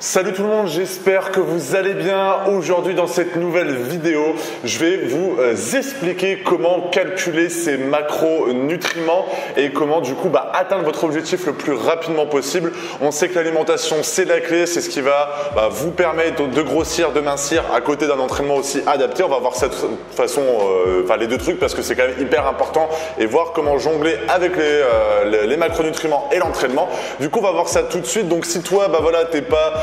Salut tout le monde, j'espère que vous allez bien. Aujourd'hui dans cette nouvelle vidéo, je vais vous expliquer comment calculer ces macronutriments et comment du coup atteindre votre objectif le plus rapidement possible. On sait que l'alimentation c'est la clé, c'est ce qui va vous permettre de grossir, de mincir à côté d'un entraînement aussi adapté. On va voir ça de toute façon, les deux trucs parce que c'est quand même hyper important et voir comment jongler avec les macronutriments et l'entraînement. Du coup on va voir ça tout de suite. Donc si toi t'es pas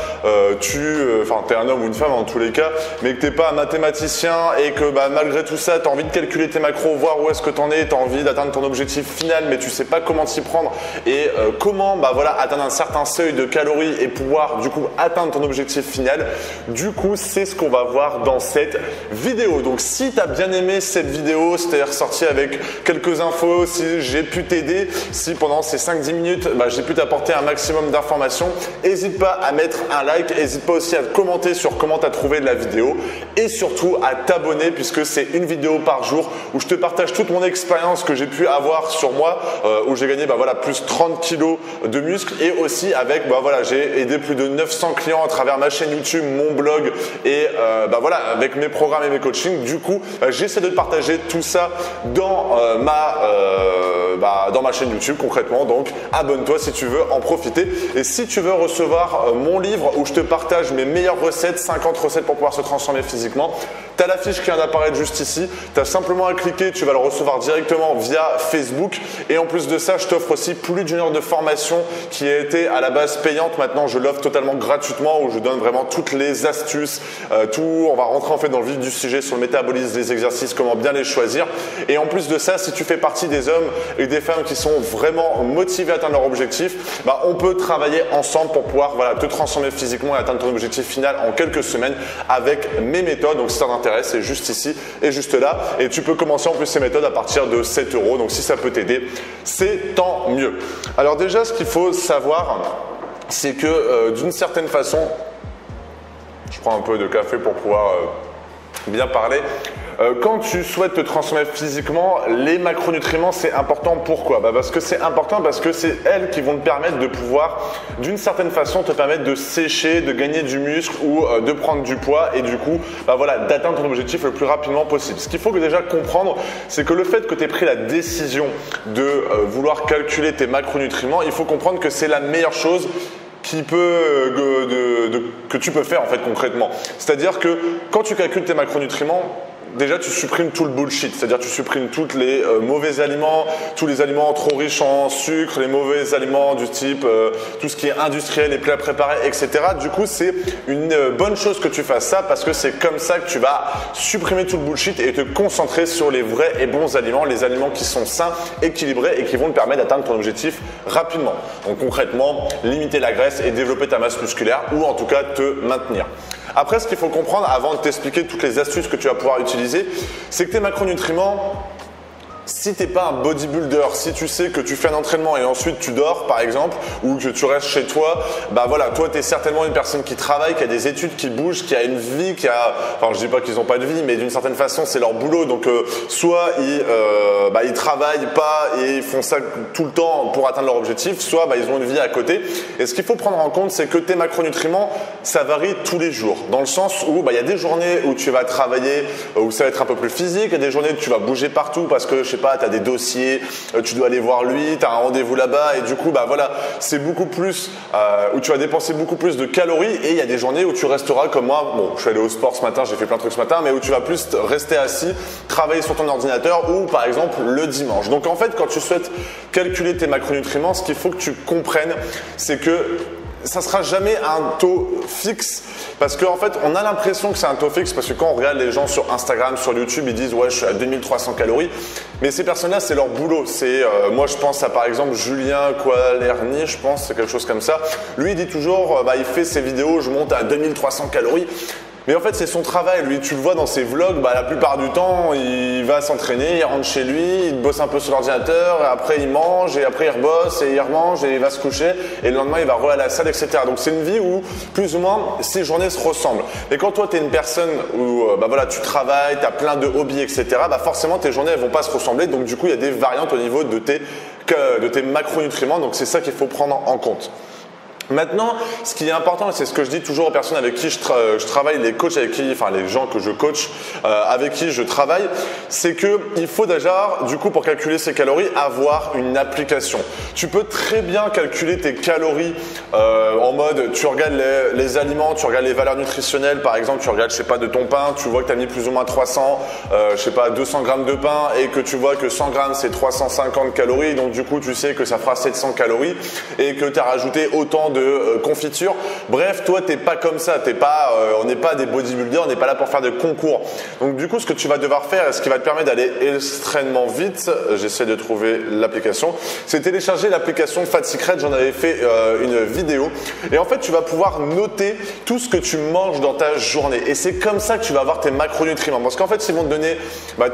t'es un homme ou une femme en tous les cas, mais que t'es pas un mathématicien et que malgré tout ça, tu as envie de calculer tes macros, voir où est-ce que tu en es, tu as envie d'atteindre ton objectif final, mais tu sais pas comment t'y prendre et comment atteindre un certain seuil de calories et pouvoir du coup atteindre ton objectif final. Du coup, c'est ce qu'on va voir dans cette vidéo. Donc si tu as bien aimé cette vidéo, c'est-à-dire sorti avec quelques infos, si j'ai pu t'aider, si pendant ces 5-10 minutes, j'ai pu t'apporter un maximum d'informations, n'hésite pas à mettre un like, n'hésite pas aussi à commenter sur comment tu as trouvé de la vidéo et surtout à t'abonner puisque c'est une vidéo par jour où je te partage toute mon expérience que j'ai pu avoir sur moi, où j'ai gagné plus 30 kilos de muscles et aussi avec j'ai aidé plus de 900 clients à travers ma chaîne YouTube, mon blog et avec mes programmes et mes coachings. Du coup, j'essaie de te partager tout ça dans dans ma chaîne YouTube concrètement. Donc abonne-toi si tu veux en profiter et si tu veux recevoir mon livre où je te partage mes meilleures recettes, 50 recettes pour pouvoir se transformer physiquement. Tu as la fiche qui vient d'apparaître juste ici. Tu as simplement à cliquer, tu vas le recevoir directement via Facebook. Et en plus de ça, je t'offre aussi plus d'une heure de formation qui a été à la base payante. Maintenant, je l'offre totalement gratuitement où je donne vraiment toutes les astuces, On va rentrer en fait dans le vif du sujet sur le métabolisme, les exercices, comment bien les choisir. Et en plus de ça, si tu fais partie des hommes et des femmes qui sont vraiment motivés à atteindre leur objectif, on peut travailler ensemble pour pouvoir te transformer physiquement et atteindre ton objectif final en quelques semaines avec mes méthodes. Donc si ça t'intéresse, c'est juste ici et juste là. Et tu peux commencer en plus ces méthodes à partir de 7 €. Donc si ça peut t'aider, c'est tant mieux. Alors déjà, ce qu'il faut savoir, c'est que d'une certaine façon, je prends un peu de café pour pouvoir bien parler. Quand tu souhaites te transformer physiquement, les macronutriments c'est important. Pourquoi ? Parce que c'est important parce que c'est elles qui vont te permettre de pouvoir, d'une certaine façon, te permettre de sécher, de gagner du muscle ou de prendre du poids et du coup, d'atteindre ton objectif le plus rapidement possible. Ce qu'il faut déjà comprendre, c'est que le fait que tu aies pris la décision de vouloir calculer tes macronutriments, il faut comprendre que c'est la meilleure chose que tu peux faire en fait concrètement. C'est-à-dire que quand tu calcules tes macronutriments, déjà, tu supprimes tout le bullshit, c'est-à-dire tu supprimes tous les mauvais aliments, tous les aliments trop riches en sucre, les mauvais aliments du type tout ce qui est industriel, les plats préparés, etc. Du coup, c'est une bonne chose que tu fasses ça parce que c'est comme ça que tu vas supprimer tout le bullshit et te concentrer sur les vrais et bons aliments, les aliments qui sont sains, équilibrés et qui vont te permettre d'atteindre ton objectif rapidement. Donc concrètement, limiter la graisse et développer ta masse musculaire ou en tout cas te maintenir. Après, ce qu'il faut comprendre avant de t'expliquer toutes les astuces que tu vas pouvoir utiliser, c'est que tes macronutriments, si tu n'es pas un bodybuilder, si tu sais que tu fais un entraînement et ensuite tu dors par exemple ou que tu restes chez toi, toi tu es certainement une personne qui travaille, qui a des études, qui bouge, qui a une vie, je dis pas qu'ils n'ont pas de vie, mais d'une certaine façon c'est leur boulot. Donc soit ils travaillent pas et ils font ça tout le temps pour atteindre leur objectif, soit ils ont une vie à côté. Et ce qu'il faut prendre en compte, c'est que tes macronutriments, ça varie tous les jours. Dans le sens où il y a des journées où tu vas travailler, où ça va être un peu plus physique, il y a des journées où tu vas bouger partout parce que tu as des dossiers, tu dois aller voir lui, tu as un rendez-vous là-bas et du coup c'est beaucoup plus où tu vas dépenser beaucoup plus de calories et il y a des journées où tu resteras comme moi, je suis allé au sport ce matin, j'ai fait plein de trucs ce matin, mais où tu vas plus rester assis, travailler sur ton ordinateur ou par exemple le dimanche. Donc en fait quand tu souhaites calculer tes macronutriments, ce qu'il faut que tu comprennes, c'est que ça sera jamais un taux fixe parce qu'en fait on a l'impression que c'est un taux fixe parce que quand on regarde les gens sur Instagram, sur YouTube, ils disent ouais je suis à 2300 calories, mais ces personnes-là c'est leur boulot. C'est moi je pense à par exemple Julien Qualerny, je pense c'est quelque chose comme ça. Lui il dit toujours il fait ses vidéos, je monte à 2300 calories. Mais en fait, c'est son travail. Lui, tu le vois dans ses vlogs, la plupart du temps, il va s'entraîner, il rentre chez lui, il bosse un peu sur l'ordinateur, et après il mange, et après il rebosse, et il remange, et il va se coucher, et le lendemain, il va à la salle, etc. Donc, c'est une vie où, plus ou moins, ses journées se ressemblent. Et quand toi, tu es une personne où tu travailles, tu as plein de hobbies, etc., forcément, tes journées, elles vont pas se ressembler. Donc, du coup, il y a des variantes au niveau de tes macronutriments. Donc, c'est ça qu'il faut prendre en compte. Maintenant, ce qui est important, et c'est ce que je dis toujours aux personnes avec qui je travaille, les coachs avec qui, enfin les gens que je coach, avec qui je travaille, c'est que il faut déjà, du coup, pour calculer ses calories, avoir une application. Tu peux très bien calculer tes calories en mode, tu regardes les aliments, tu regardes les valeurs nutritionnelles, par exemple, tu regardes, je sais pas, de ton pain, tu vois que tu as mis plus ou moins 300, je sais pas, 200 grammes de pain et que tu vois que 100 grammes c'est 350 calories, donc du coup, tu sais que ça fera 700 calories et que tu as rajouté autant de confiture. Bref, toi, t'es pas comme ça. On n'est pas des bodybuilders, on n'est pas là pour faire des concours. Donc, du coup, ce que tu vas devoir faire et ce qui va te permettre d'aller extrêmement vite, j'essaie de trouver l'application, c'est télécharger l'application Fat Secret. J'en avais fait une vidéo. Et en fait, tu vas pouvoir noter tout ce que tu manges dans ta journée. Et c'est comme ça que tu vas avoir tes macronutriments. Parce qu'en fait, ils vont te donner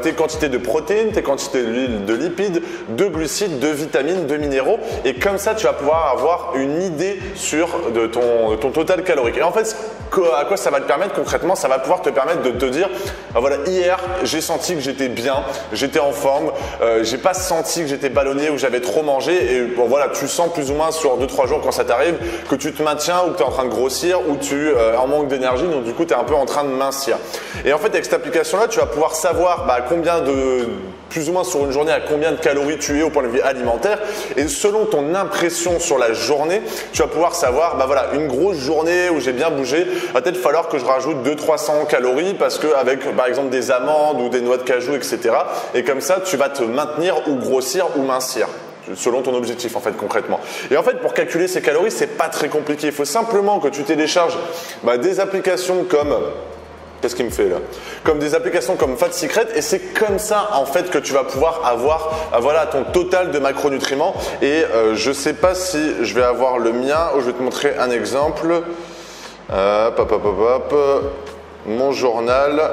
tes quantités de protéines, tes quantités de lipides, de glucides, de vitamines, de minéraux. Et comme ça, tu vas pouvoir avoir une idée sur de ton total calorique. Et en fait, à quoi ça va te permettre concrètement? Ça va pouvoir te permettre de te dire, voilà, hier, j'ai senti que j'étais bien, j'étais en forme, j'ai pas senti que j'étais ballonné ou que j'avais trop mangé. Et bon, voilà, tu sens plus ou moins sur 2-3 jours quand ça t'arrive que tu te maintiens ou que tu es en train de grossir ou tu es en manque d'énergie, donc du coup, tu es un peu en train de mincir. Et en fait, avec cette application-là, tu vas pouvoir savoir combien plus ou moins sur une journée, à combien de calories tu es au point de vue alimentaire. Et selon ton impression sur la journée, tu vas pouvoir savoir, voilà, une grosse journée où j'ai bien bougé, va peut-être falloir que je rajoute 200-300 calories parce que avec par exemple des amandes ou des noix de cajou, etc. Et comme ça, tu vas te maintenir ou grossir ou mincir selon ton objectif en fait concrètement. Et en fait, pour calculer ces calories, c'est pas très compliqué. Il faut simplement que tu télécharges des applications comme qu'est-ce qu'il me fait là? Comme des applications comme Fat Secret, et c'est comme ça en fait que tu vas pouvoir avoir voilà, ton total de macronutriments. Et je sais pas si je vais avoir le mien ou je vais te montrer un exemple. Mon journal.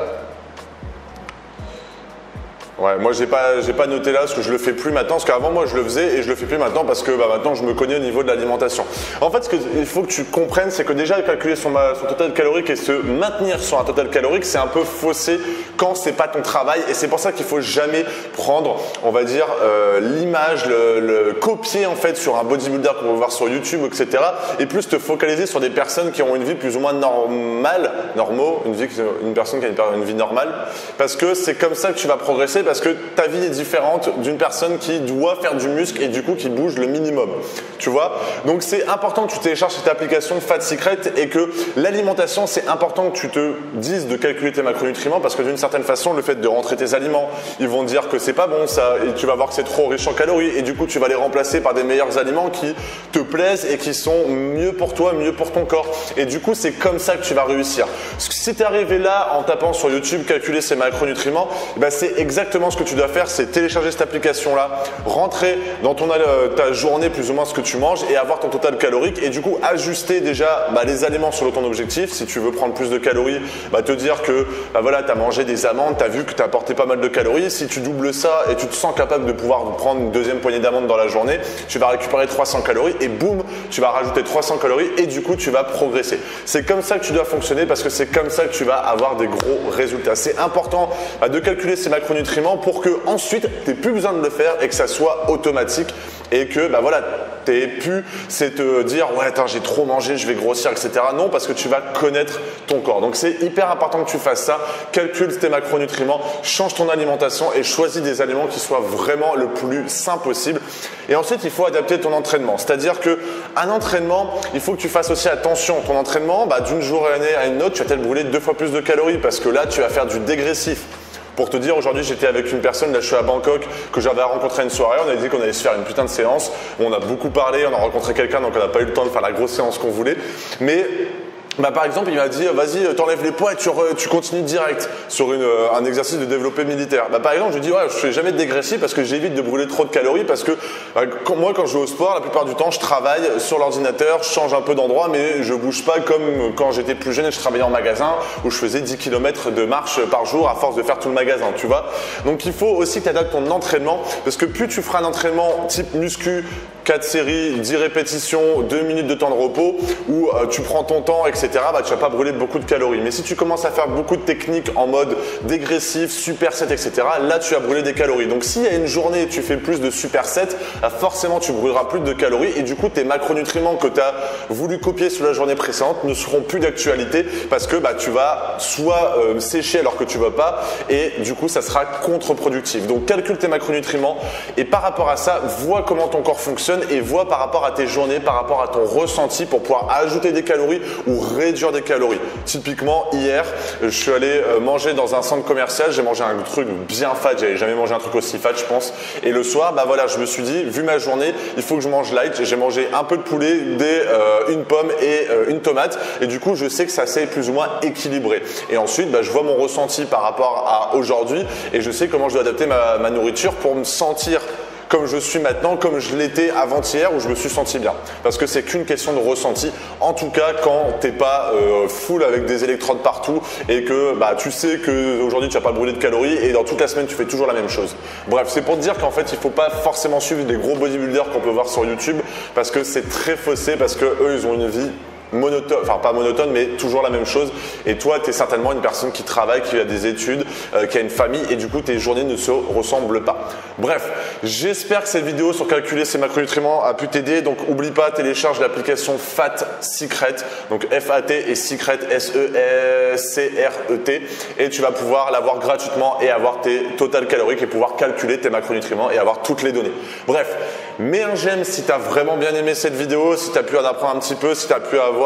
Ouais, moi j'ai pas noté là parce que je le fais plus maintenant, parce qu'avant moi je le faisais et je le fais plus maintenant parce que maintenant je me connais au niveau de l'alimentation. En fait, ce qu'il faut que tu comprennes, c'est que déjà calculer son total calorique et se maintenir sur un total calorique, c'est un peu faussé quand c'est pas ton travail, et c'est pour ça qu'il faut jamais prendre, on va dire, l'image, le copier en fait sur un bodybuilder qu'on va voir sur YouTube, etc. et plus te focaliser sur des personnes qui ont une vie plus ou moins normale, une personne qui a une vie normale, parce que c'est comme ça que tu vas progresser. Parce que ta vie est différente d'une personne qui doit faire du muscle et du coup qui bouge le minimum, tu vois. Donc c'est important que tu télécharges cette application Fat Secret et que l'alimentation, c'est important que tu te dises de calculer tes macronutriments, parce que d'une certaine façon, le fait de rentrer tes aliments, ils vont te dire que c'est pas bon ça et tu vas voir que c'est trop riche en calories, et du coup tu vas les remplacer par des meilleurs aliments qui te plaisent et qui sont mieux pour toi, mieux pour ton corps, et du coup c'est comme ça que tu vas réussir. Si tu es arrivé là en tapant sur YouTube calculer ses macronutriments, c'est exactement ce que tu dois faire, c'est télécharger cette application-là, rentrer dans ta journée plus ou moins ce que tu manges et avoir ton total calorique, et du coup ajuster déjà les aliments selon ton objectif. Si tu veux prendre plus de calories, te dire que voilà, tu as mangé des amandes, tu as vu que tu as apporté pas mal de calories. Si tu doubles ça et tu te sens capable de pouvoir prendre une deuxième poignée d'amandes dans la journée, tu vas récupérer 300 calories et boum, tu vas rajouter 300 calories et du coup tu vas progresser. C'est comme ça que tu dois fonctionner, parce que c'est comme ça que tu vas avoir des gros résultats. C'est important de calculer ces macronutriments pour que ensuite tu n'aies plus besoin de le faire et que ça soit automatique, et que voilà, tu n'aies plus c'est te dire ouais attends, j'ai trop mangé, je vais grossir, etc. Non, parce que tu vas connaître ton corps. Donc c'est hyper important que tu fasses ça. Calcule tes macronutriments, change ton alimentation et choisis des aliments qui soient vraiment le plus sain possible. Et ensuite, il faut adapter ton entraînement. C'est-à-dire qu'un entraînement, il faut que tu fasses aussi attention. Ton entraînement, d'une journée à une autre, tu vas peut-être brûler 2 fois plus de calories, parce que là, tu vas faire du dégressif. Pour te dire, aujourd'hui, j'étais avec une personne, là je suis à Bangkok, que j'avais rencontré à une soirée. On a dit qu'on allait se faire une putain de séance. On a beaucoup parlé, on a rencontré quelqu'un, donc on n'a pas eu le temps de faire la grosse séance qu'on voulait. Mais par exemple, il m'a dit vas-y, t'enlèves les poids et tu continues direct sur un exercice de développé militaire. Par exemple, je lui dis ouais, je fais jamais de dégressif parce que j'évite de brûler trop de calories, parce que quand je vais au sport, la plupart du temps, je travaille sur l'ordinateur, je change un peu d'endroit, mais je bouge pas comme quand j'étais plus jeune et je travaillais en magasin où je faisais 10 km de marche par jour à force de faire tout le magasin, tu vois. Donc il faut aussi que tu adaptes ton entraînement, parce que plus tu feras un entraînement type muscu, 4 séries, 10 répétitions, 2 minutes de temps de repos, où tu prends ton temps, etc., etc., bah, tu vas pas brûler beaucoup de calories. Mais si tu commences à faire beaucoup de techniques en mode dégressif, superset, etc., là tu vas brûler des calories. Donc s'il y a une journée tu fais plus de superset, forcément tu brûleras plus de calories et du coup tes macronutriments que tu as voulu copier sur la journée précédente ne seront plus d'actualité parce que bah, tu vas soit sécher alors que tu ne vas pas et du coup ça sera contre-productif. Donc calcule tes macronutriments et par rapport à ça, vois comment ton corps fonctionne et vois par rapport à tes journées, par rapport à ton ressenti pour pouvoir ajouter des calories ou réduire des calories. Typiquement hier, je suis allé manger dans un centre commercial, j'ai mangé un truc bien fat, j'avais jamais mangé un truc aussi fat je pense. Et le soir, bah voilà, je me suis dit, vu ma journée, il faut que je mange light. J'ai mangé un peu de poulet, une pomme et une tomate. Et du coup, je sais que ça s'est plus ou moins équilibré. Et ensuite, bah, je vois mon ressenti par rapport à aujourd'hui et je sais comment je dois adapter ma nourriture pour me sentir comme je suis maintenant, comme je l'étais avant-hier où je me suis senti bien. Parce que c'est qu'une question de ressenti. En tout cas, quand t'es pas full avec des électrodes partout et que bah, tu sais qu'aujourd'hui tu vas pas brûler de calories et dans toute la semaine tu fais toujours la même chose. Bref, c'est pour te dire qu'en fait il faut pas forcément suivre des gros bodybuilders qu'on peut voir sur YouTube parce que c'est très faussé, parce que eux ils ont une vie monotone, enfin pas monotone mais toujours la même chose et toi tu es certainement une personne qui travaille, qui a des études, qui a une famille et du coup tes journées ne se ressemblent pas. Bref, j'espère que cette vidéo sur calculer ses macronutriments a pu t'aider. Donc oublie pas, télécharge l'application Fat Secret, donc F-A-T et Secret S-E-C-R-E-T et tu vas pouvoir l'avoir gratuitement et avoir tes totales caloriques et pouvoir calculer tes macronutriments et avoir toutes les données. Bref, mets un j'aime si tu as vraiment bien aimé cette vidéo, si tu as pu en apprendre un petit peu, si tu as pu avoir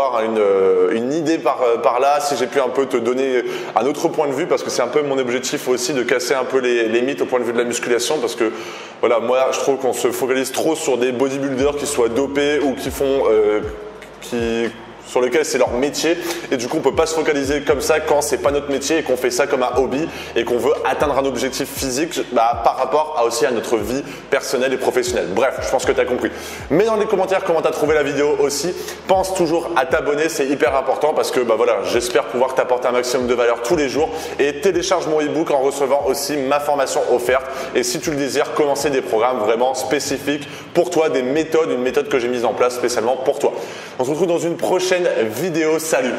une idée par là, si j'ai pu un peu te donner un autre point de vue, parce que c'est un peu mon objectif aussi de casser un peu les mythes au point de vue de la musculation, parce que voilà, moi je trouve qu'on se focalise trop sur des bodybuilders qui soient dopés ou qui font sur lequel c'est leur métier et du coup on peut pas se focaliser comme ça quand c'est pas notre métier et qu'on fait ça comme un hobby et qu'on veut atteindre un objectif physique par rapport aussi à notre vie personnelle et professionnelle. Bref, je pense que tu as compris. Mets dans les commentaires comment tu as trouvé la vidéo aussi. Pense toujours à t'abonner, c'est hyper important parce que voilà, j'espère pouvoir t'apporter un maximum de valeur tous les jours et télécharge mon ebook en recevant aussi ma formation offerte et si tu le désires, commencer des programmes vraiment spécifiques pour toi, une méthode que j'ai mise en place spécialement pour toi. On se retrouve dans une prochaine vidéo. Salut!